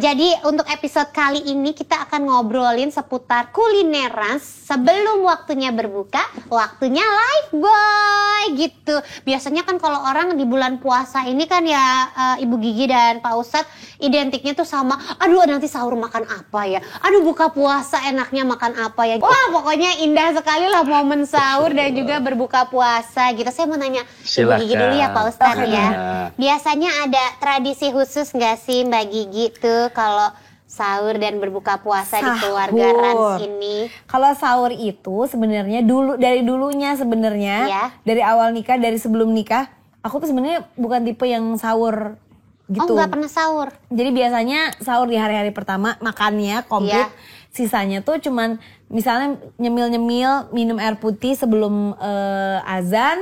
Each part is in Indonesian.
Jadi untuk episode kali ini kita akan ngobrolin seputar kulineran sebelum waktunya berbuka, waktunya live boy gitu. Biasanya kan kalau orang di bulan puasa ini kan ya Ibu Gigi dan Pak Ustadz identiknya tuh sama, aduh nanti sahur makan apa ya, aduh buka puasa enaknya makan apa ya. Wah pokoknya indah sekali lah momen sahur dan juga berbuka puasa gitu. Saya mau nanya Ibu Gigi dulu ya Pak Ustadz ya. Biasanya ada tradisi khusus nggak sih Mbak Gigi tuh kalau sahur dan berbuka puasa di keluarga Rans ini? Kalau sahur itu sebenarnya dari dulunya sebenarnya ya. Dari awal nikah, dari sebelum nikah, aku tuh sebenarnya bukan tipe yang sahur gitu. Oh nggak pernah sahur? Jadi biasanya sahur di hari-hari pertama makannya komplit, sisanya tuh cuman misalnya nyemil-nyemil minum air putih sebelum azan.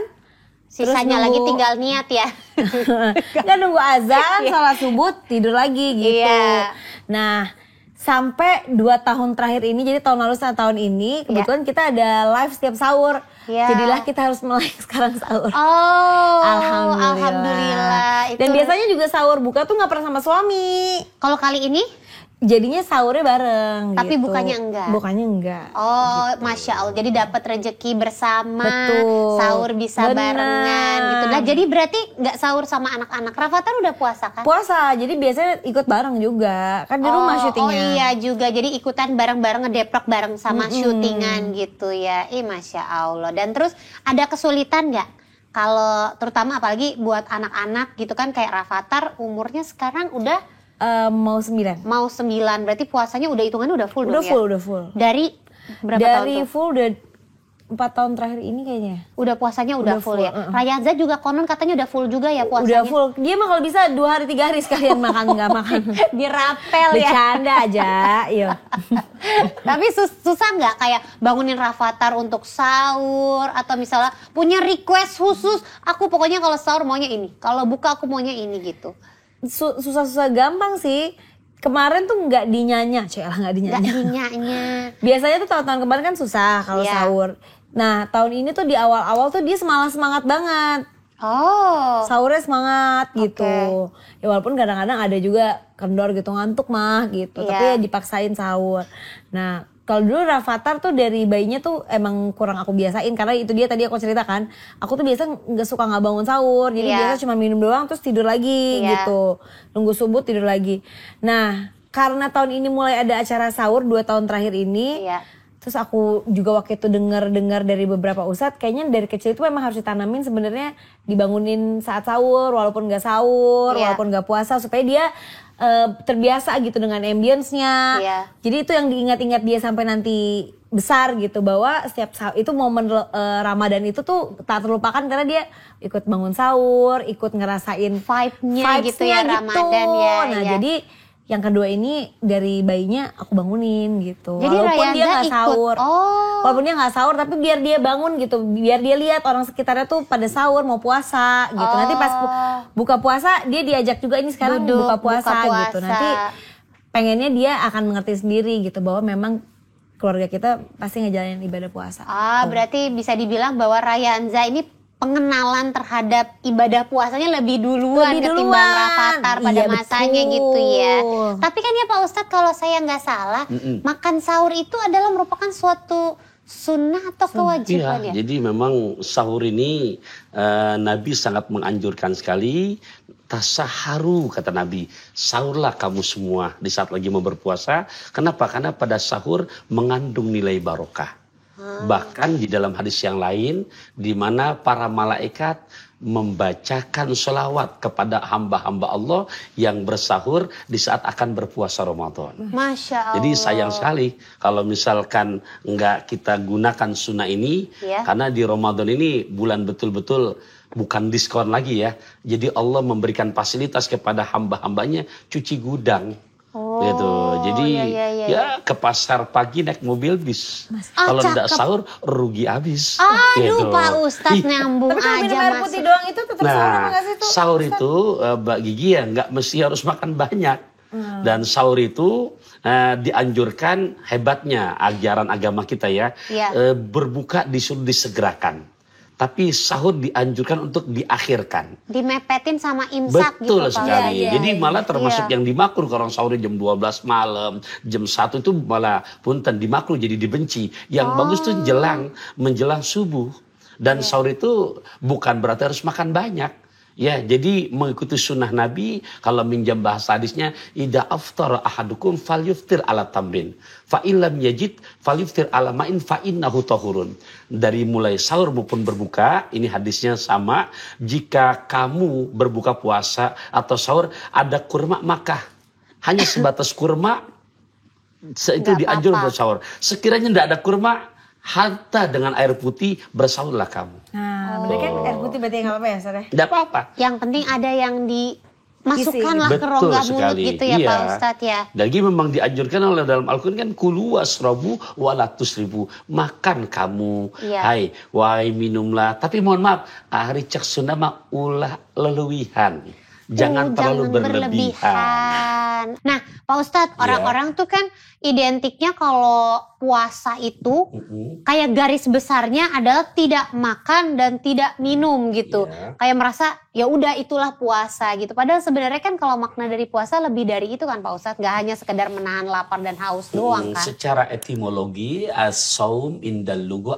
Sisanya lagi tinggal niat ya. Kan nunggu azan, sholat subuh, tidur lagi gitu. Nah, sampai 2 tahun terakhir ini, jadi tahun lalu sama tahun ini, kebetulan kita ada live setiap sahur. Jadilah kita harus mulai sekarang sahur. Oh, Alhamdulillah. Dan biasanya juga sahur buka tuh gak pernah sama suami. Kalau kali ini? Jadinya sahurnya bareng. Tapi gitu. bukannya enggak? Bukannya enggak. Oh, gitu. Masya Allah. Jadi dapat rezeki bersama. Betul. Sahur bisa barengan gitu. Nah, jadi berarti nggak sahur sama anak-anak. Rafathar udah puasa kan? Puasa. Jadi biasanya ikut bareng juga. Kan di rumah syutingnya. Oh iya juga. Jadi ikutan bareng-bareng ngedeprok bareng sama syutingan gitu ya. Masya Allah. Dan terus ada kesulitan nggak? Kalau terutama apalagi buat anak-anak gitu kan kayak Rafathar umurnya sekarang udah mau 9. Mau 9, berarti puasanya udah hitungannya udah full dong ya? Udah full. Dari berapa tahun tuh? Dari full udah 4 tahun terakhir ini kayaknya. Udah puasanya udah full ya? Rayaza juga konon katanya udah full juga ya puasanya? Udah full, dia mah kalau bisa 2 hari 3 hari sekalian makan, gak makan. Dirapel ya? Bercanda aja, iya. Tapi susah gak kayak bangunin Rafathar untuk sahur? Atau misalnya punya request khusus, aku pokoknya kalau sahur maunya ini, kalau buka aku maunya ini gitu. Susah-susah gampang sih. Kemarin tuh nggak dinyanya. Biasanya tuh tahun-tahun kemarin kan susah kalau sahur. Nah tahun ini tuh di awal-awal tuh dia semangat banget. Oh, sahurnya semangat gitu. Ya walaupun kadang-kadang ada juga kendor gitu, ngantuk mah gitu. Tapi ya dipaksain sahur. Nah kalau dulu Rafathar tuh dari bayinya tuh emang kurang aku biasain. Karena itu dia tadi aku ceritakan, aku tuh biasa gak suka gak bangun sahur. Jadi biasa cuma minum doang terus tidur lagi gitu. Nunggu subuh tidur lagi. Nah karena tahun ini mulai ada acara sahur 2 tahun terakhir ini. Terus aku juga waktu itu dengar dari beberapa ustadz, kayaknya dari kecil itu memang harus ditanamin sebenarnya dibangunin saat sahur, walaupun gak sahur, walaupun gak puasa, supaya dia terbiasa gitu dengan ambience-nya. Jadi itu yang diingat-ingat dia sampai nanti besar gitu, bahwa setiap itu momen Ramadan itu tuh tak terlupakan karena dia ikut bangun sahur, ikut ngerasain vibe-nya gitu ya Ramadan ya. Nah jadi yang kedua ini dari bayinya aku bangunin gitu. Jadi walaupun dia nggak sahur, walaupun dia nggak sahur, tapi biar dia bangun gitu, biar dia lihat orang sekitarnya tuh pada sahur mau puasa gitu. Nanti pas buka puasa dia diajak juga ini sekarang buka puasa gitu. Nanti pengennya dia akan mengerti sendiri gitu bahwa memang keluarga kita pasti ngejalanin ibadah puasa. Berarti bisa dibilang bahwa Rayanza ini pengenalan terhadap ibadah puasanya lebih duluan ketimbang Rafathar pada masanya gitu ya. Tapi kan ya Pak Ustadz kalau saya nggak salah, makan sahur itu adalah merupakan suatu sunnah atau kewajiban ya? Jadi memang sahur ini Nabi sangat menganjurkan sekali. Tasaharu kata Nabi, sahurlah kamu semua di saat lagi mau berpuasa. Kenapa? Karena pada sahur mengandung nilai barokah. Bahkan di dalam hadis yang lain, di mana para malaikat membacakan sholawat kepada hamba-hamba Allah yang bersahur di saat akan berpuasa Ramadan. Masya Allah. Jadi sayang sekali kalau misalkan nggak kita gunakan sunnah ini, karena di Ramadan ini bulan betul-betul bukan diskon lagi ya. Jadi Allah memberikan fasilitas kepada hamba-hambanya cuci gudang. Gitu. Jadi ya ke pasar pagi naik mobil bis. Kalau tidak sahur rugi habis. Aduh Pak Ustadz nyambung aja. Tapi kalau minum air putih doang itu tetap sahur apa nggak sih itu? Sahur itu Mbak Gigi ya nggak mesti harus makan banyak. Dan sahur itu dianjurkan, hebatnya ajaran agama kita ya, berbuka disuruh disegerakan. Tapi sahur dianjurkan untuk diakhirkan. Dimepetin sama imsak Betul gitu Pak sekali. Ustadz. Jadi malah termasuk Iya. yang dimakruh kalau orang sahur jam 12 malam, jam 1 itu malah punten dimakruh jadi dibenci. Yang bagus tuh menjelang subuh. Dan sahur itu bukan berarti harus makan banyak. Ya, jadi mengikuti sunnah Nabi, kalau minjam bahasa hadisnya, idza aftara ahadukum falyuftir ala tamrin, fa illam yajid falyuftir ala ma'in fa innahu tahurun. Dari mulai sahur maupun berbuka, ini hadisnya sama, jika kamu berbuka puasa atau sahur ada kurma maka hanya sebatas kurma itu Nggak dianjurkan apa-apa. bersahur. Sekiranya tidak ada kurma, hatta dengan air putih bersahurlah kamu. Nah, berarti kan air putih berarti nggak apa-apa ya, Ustaz ya? Tidak apa-apa. Yang penting ada yang dimasukkan lah ke Betul rongga mulut sekali. gitu ya Iya. Pak Ustadz ya. Lagi memang dianjurkan oleh dalam Al-Quran kan kulu wasrobu walatus ribu. Makan kamu. Iya. Hai, wahai minumlah. Tapi mohon maaf, ahri cek Sunda mah ulah leluwihan. Jangan terlalu berlebihan. Nah, Pak Ustadz, orang-orang tuh kan identiknya kalau puasa itu kayak garis besarnya adalah tidak makan dan tidak minum gitu. Iya. Kayak merasa ya udah itulah puasa gitu. Padahal sebenarnya kan kalau makna dari puasa lebih dari itu kan Pak Ustadz. Gak hanya sekedar menahan lapar dan haus doang kan. Secara etimologi, as-saum indal lugha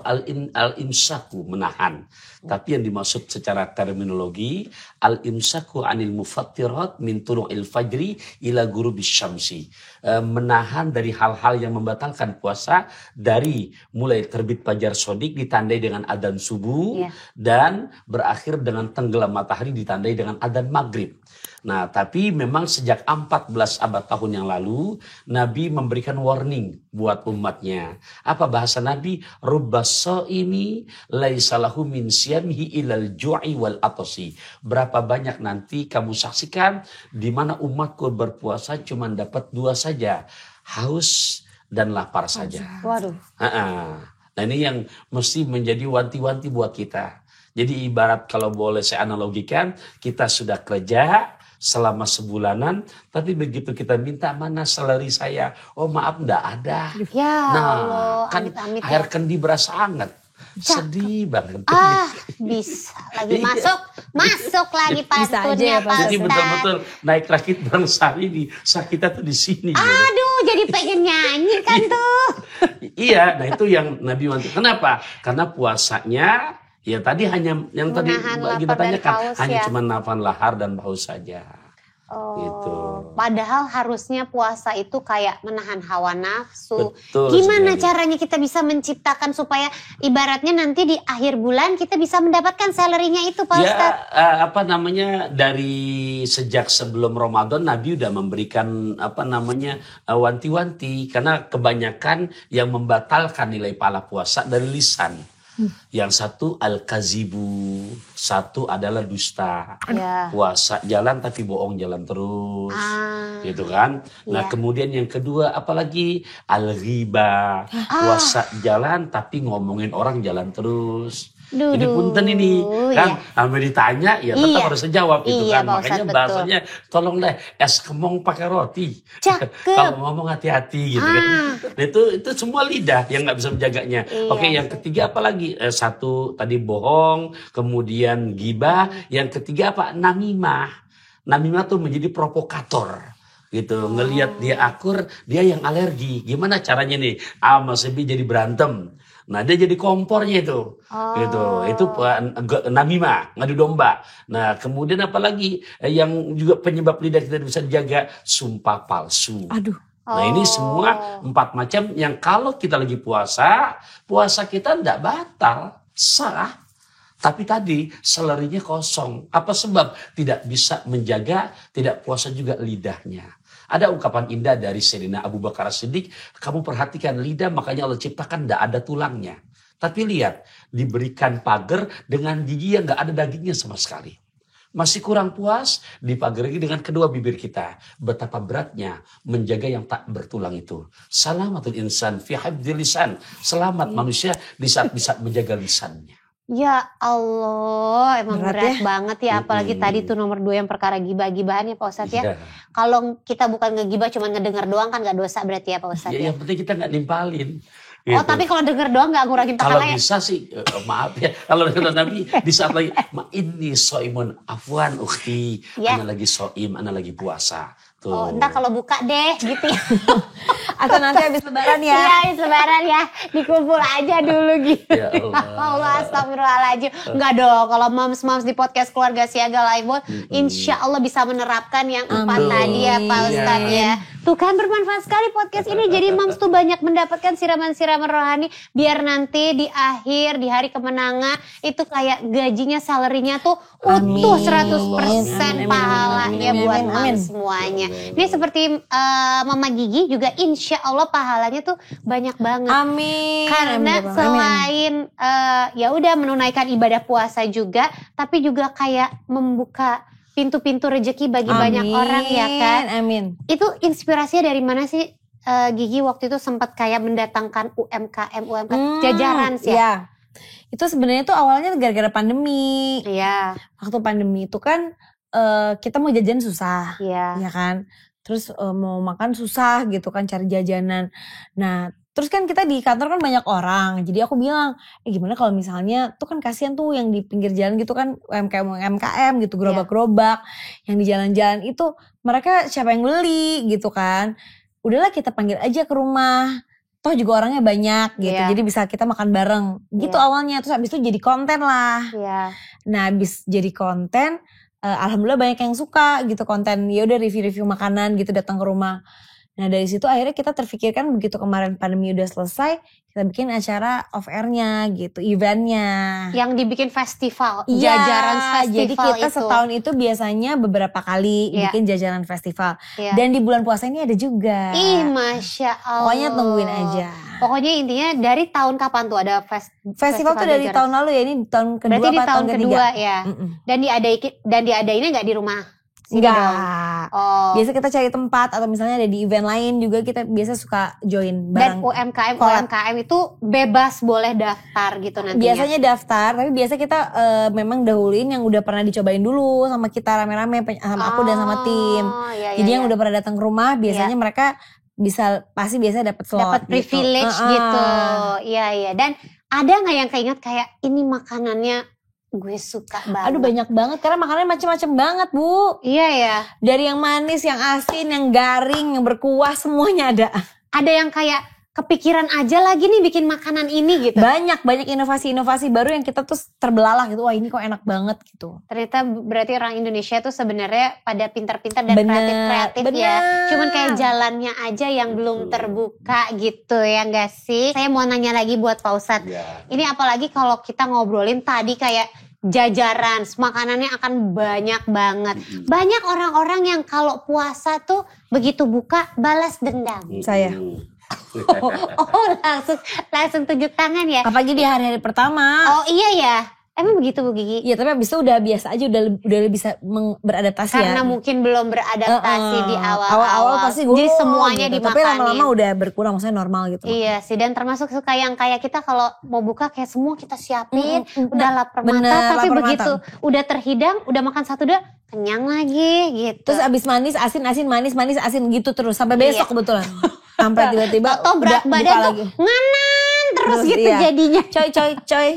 al-imsaku, menahan. Tapi yang dimaksud secara terminologi, al-imsaku anil mufattirat min tulu'il fajri ila ghurubis syamsi. Menahan dari hal-hal yang membatalkan puasa dari mulai terbit fajar shodiq ditandai dengan adzan subuh Iya. dan berakhir dengan tenggelam matahari ditandai dengan adzan maghrib. Nah, tapi memang sejak 14 abad tahun yang lalu, Nabi memberikan warning buat umatnya. Apa bahasa Nabi? Rubbas ini laisalahu min siyamihi ilal ju'i wal atosi. Berapa banyak nanti kamu saksikan di mana umatku berpuasa cuma dapat 2 saja. Haus dan lapar saja. Waduh. Nah, ini yang mesti menjadi wanti-wanti buat kita. Jadi ibarat kalau boleh saya analogikan, kita sudah kerja selama sebulanan, tapi begitu kita minta mana salary saya, oh maaf enggak ada. Ya Nah, Allah, kan amit-amit air ya. kendi berasa hangat. Sedih banget. Bisa lagi Iya. masuk lagi Bisa aja pantunnya ya, Pak. Pak Jadi Ustadz. betul-betul naik rakit bangsari di kita tuh di sini. gitu. Aduh, jadi pengen nyanyi kan tuh. Iya, nah itu yang Nabi wanti. Kenapa? Karena puasanya ya tadi hanya yang tadi Menahan kita lapar dan tanyakan haus hanya ya. cuma nahan lahar dan haus saja. Oh, Gitu. Padahal harusnya puasa itu kayak menahan hawa nafsu. Betul Gimana sekali. caranya kita bisa menciptakan supaya ibaratnya nanti di akhir bulan kita bisa mendapatkan salary-nya itu Pak Ustadz? Ya, dari sejak sebelum Ramadan Nabi udah memberikan wanti-wanti karena kebanyakan yang membatalkan nilai pahala puasa dari lisan. Yang satu al-kazibu, satu adalah dusta. Ya. Puasa jalan tapi bohong jalan terus. Gitu kan. Nah, Iya. kemudian yang kedua apalagi al-ghiba. Puasa jalan tapi ngomongin orang jalan terus. Jadi punten ini kan sampai ditanya ya tetap Iya. harus dijawab gitu Iya, kan. Pak Makanya Ustadz, bahasanya tolong deh es kemong pakai roti. Cakep. Kalau ngomong hati-hati gitu kan. Nah, itu semua lidah yang nggak bisa menjaganya. Iya Oke, yang ketiga apa lagi? Satu tadi bohong, kemudian gibah, yang ketiga apa? Namimah. Namimah tuh menjadi provokator gitu. Ngelihat dia akur, dia yang alergi. Gimana caranya nih? Mas Ebi jadi berantem. Nah, dia jadi kompornya itu. Gitu. Itu namimah, ngadu domba. Nah, kemudian apa lagi yang juga penyebab lidah kita bisa dijaga? Sumpah palsu. Aduh. Nah, ini semua 4 macam yang kalau kita lagi puasa kita tidak batal, sah. Tapi tadi salarinya kosong. Apa sebab? Tidak bisa menjaga, tidak puasa juga lidahnya. Ada ungkapan indah dari Sayyidina Abu Bakar As-Siddiq, kamu perhatikan lidah makanya Allah ciptakan tidak ada tulangnya. Tapi lihat, diberikan pagar dengan gigi yang nggak ada dagingnya sama sekali. Masih kurang puas, dipagari dengan kedua bibir kita. Betapa beratnya menjaga yang tak bertulang itu. Salamatul insan fi hifdzil lisan. Selamat manusia di saat bisa menjaga lisannya. Ya Allah, emang berat ya. banget ya. Apalagi tadi tuh nomor 2 yang perkara gibah-gibahan ya Pak Ustadz ya. Iya. Kalau kita bukan ngegibah cuma ngedenger doang kan gak dosa berarti ya Pak Ustadz Ya, ya. yang penting kita nggak nimpalin. Oh tapi kalau denger doang gak ngurangin Kalau pahala ya? bisa sih, maaf ya. Kalau kata Nabi di saat lagi, ini soimun afwan ukhti. Ya. Ana lagi soim, ana lagi puasa. Tuh. Oh entar kalau buka deh gitu ya. Atau nanti habis lebaran ya. Iya habis lebaran ya. Dikumpul aja dulu gitu. Ya Allah. Allah astagfirullahaladzim. Enggak dong kalau moms di podcast Keluarga Siaga Live Boy. Insya Allah bisa menerapkan yang 4 Amin. tadi ya Pak Ustadz ya. Tuh kan bermanfaat sekali podcast ini. Jadi moms tuh banyak mendapatkan siraman-siraman rohani. Biar nanti di akhir, di hari kemenangan. Itu kayak gajinya, salarinya tuh utuh 100% pahalanya buat moms semuanya. Ini seperti Mama Gigi juga insya Allah pahalanya tuh banyak banget. Amin. Karena Amin. selain ya udah menunaikan ibadah puasa juga, tapi juga kayak membuka pintu-pintu rezeki bagi banyak orang ya kan. Amin. Itu inspirasinya dari mana sih Gigi waktu itu sempat kayak mendatangkan UMKM jajaran sih ya? Iya. Itu sebenarnya tuh awalnya gara-gara pandemi. Iya. Waktu pandemi itu kan kita mau jajan susah, Iya. ya kan. Terus mau makan susah gitu kan cari jajanan. Nah terus kan kita di kantor kan banyak orang. Jadi aku bilang, gimana kalau misalnya tuh kan kasihan tuh yang di pinggir jalan gitu kan UMKM gitu gerobak-gerobak yang di jalan-jalan itu mereka siapa yang beli gitu kan. Udahlah kita panggil aja ke rumah. Toh juga orangnya banyak gitu. Iya. Jadi bisa kita makan bareng. Gitu Iya. awalnya. Terus habis itu jadi konten lah. Iya. Nah habis jadi konten, alhamdulillah banyak yang suka gitu konten. Ya udah review-review makanan gitu datang ke rumah. Nah dari situ akhirnya kita terfikirkan begitu kemarin pandemi udah selesai, kita bikin acara off airnya gitu, eventnya. Yang dibikin festival, Iya, jajaran festival jadi kita itu. setahun itu biasanya beberapa kali Iya. bikin jajaran festival. Iya. Dan di bulan puasa ini ada juga. Ih, Masya Allah. Pokoknya tungguin aja. Pokoknya intinya dari tahun kapan tuh ada Festival tuh dari jajaran? tahun lalu ya, ini tahun kedua Berarti di apa tahun kedua ketiga? ya. Mm-mm. Dan diadainnya nggak di rumah? Sini Enggak. dong. Oh. Biasa kita cari tempat atau misalnya ada di event lain juga kita biasa suka join Dan bareng. UMKM itu bebas boleh daftar gitu nantinya. Biasanya daftar, tapi biasa kita memang dahuluin yang udah pernah dicobain dulu sama kita rame-rame sama aku dan sama tim. Iya, Jadi iya, yang iya. udah pernah datang ke rumah biasanya mereka pasti biasa dapat slot. dapat privilege gitu. Iya iya. Dan ada nggak yang keinget kayak ini makanannya gue suka banget. Aduh banyak banget karena makanannya macam-macam banget Bu. Iya ya. Dari yang manis, yang asin, yang garing, yang berkuah semuanya ada. Ada yang kayak kepikiran aja lagi nih bikin makanan ini gitu. Banyak inovasi-inovasi baru yang kita tuh terbelalak gitu. Wah ini kok enak banget gitu. Ternyata berarti orang Indonesia tuh sebenarnya pada pintar-pintar dan Bener, kreatif-kreatif bener. ya. Cuman kayak jalannya aja yang belum terbuka gitu ya enggak sih? Saya mau nanya lagi buat Pak Ustadz. Ya. Ini apalagi kalau kita ngobrolin tadi kayak jajaran, makanannya akan banyak banget. Banyak orang-orang yang kalau puasa tuh begitu buka balas dendam. Saya. Oh langsung tunjuk tangan ya. Apalagi di hari-hari pertama. Oh iya ya. Emang begitu Bu Gigi? Iya tapi abis itu udah biasa aja, udah bisa beradaptasi Karena ya. mungkin belum beradaptasi di Awal-awal pasti gue jadi semuanya gitu. dimakanin. Tapi lama-lama udah berkurang, maksudnya normal gitu. Iya sih, dan termasuk suka yang kayak kita kalau mau buka kayak semua kita siapin, udah lapar Bener, mata, tapi lapar begitu udah terhidang, udah makan satu udah kenyang lagi gitu. Terus abis manis, asin, manis, asin gitu terus sampai Iya. besok kebetulan. Sampai tiba-tiba Toto berat udah badan buka tuh lagi. nganan terus gitu iya. jadinya. Coy.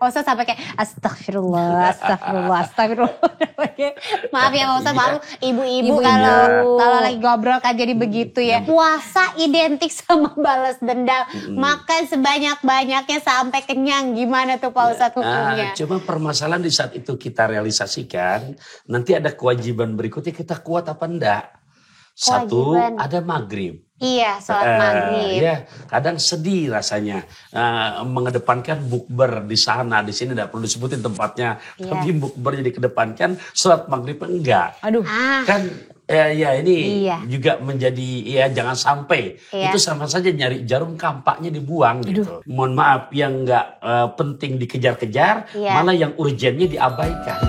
Ustaz sampai kayak astagfirullah. Maaf ya Pak Ustaz, maaf ibu-ibu kalau lagi ngobrol kan jadi begitu ya. Puasa identik sama balas dendam. Makan sebanyak-banyaknya sampai kenyang. Gimana tuh Pak Ustaz hukumnya? Cuma permasalahan di saat itu kita realisasikan, nanti ada kewajiban berikutnya kita kuat apa enggak. Satu, Kewajiban. ada maghrib. Iya, sholat maghrib. Ya, kadang sedih rasanya mengedepankan bukber di sana, di sini tidak perlu disebutin tempatnya, Iya. tapi bukber jadi kedepankan, sholat maghrib enggak. Aduh. Kan ini Iya. juga menjadi jangan sampai Iya. itu sama saja nyari jarum kampaknya dibuang gitu. Mohon maaf yang enggak penting dikejar-kejar, Iya. malah yang urgennya diabaikan.